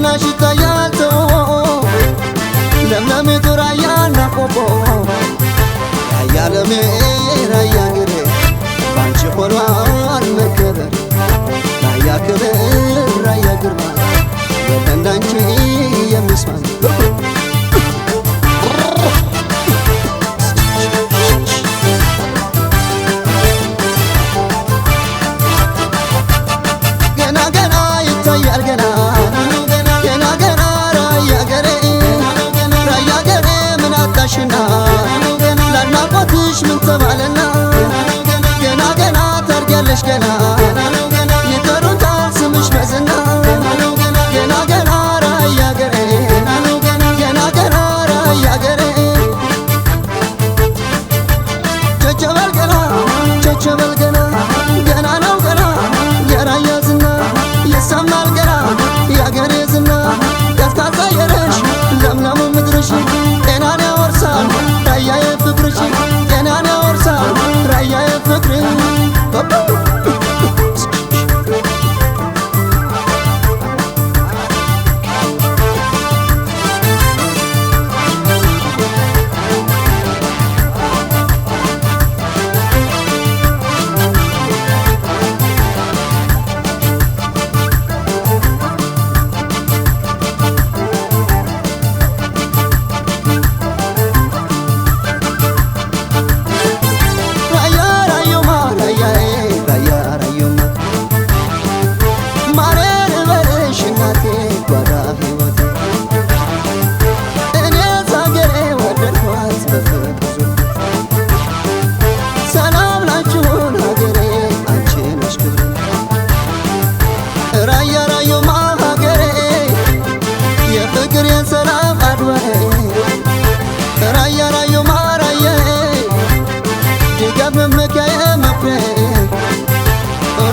ገናሽ ይታያል ተውቦ ለምለሚቱ ራያና ቆቦ ራያ ለሜ ራያ ገሬ ባንቺ ሆኗል መከበር ራያ ክብር ራያ ግርማ የለ እንዳንቺ የሚስማኝ ገና ገና ይታያል ገና ገና ገና ራያ ገሬ ራያ ገሬ ምን አጣሽና ላድናቆትሽ ምን ተባለና ገና ገና ታርጊያለሽ ገና ይጠሩታል ስምሽ በዝና ገና ገና ራያ ገሬ ገና ገና ራያ ገሬ ቸቸበል ገና ቸቸበል ገና ገና ነው ገና የራያ ዝና ይሰማል ገና የአገሬ ዝና ቀዝቃዛ አየርሽ ለምለሙ ምድርሽ ጤናን ያወርሳል ራያዬ ፍቅርሽ ጤናን ያወርሳል ራያዬ ፍቅርሽ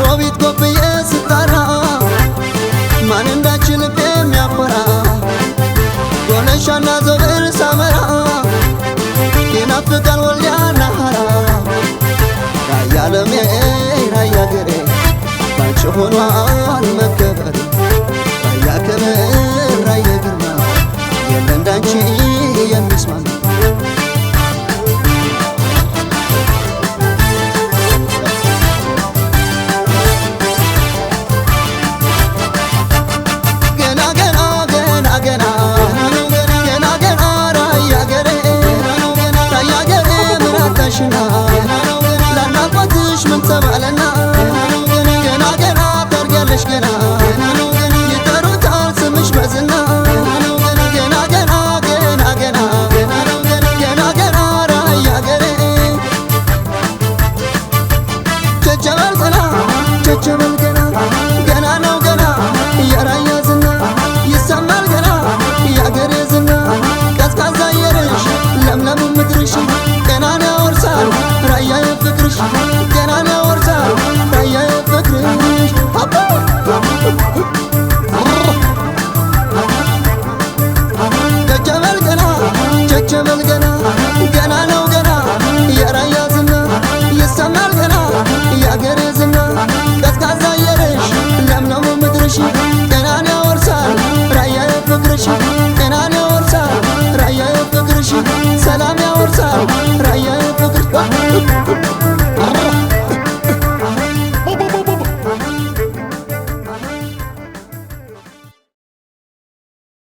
ሮቢት ጎብዬ ስጣራ ማን እንዳችን ልቤ የሚያኮራ ጎነሻና ዘብር ሳመራ ይናፍቃል ወልዲያና ሐራ ራያ ለሜ ራያ ገሬ ባንቺ ሆኗል መከበር ራያ ክብር ራያ ግርማ የለ እንዳንቺ የሚስማማ ላድናቆትሽ ምን ተባለና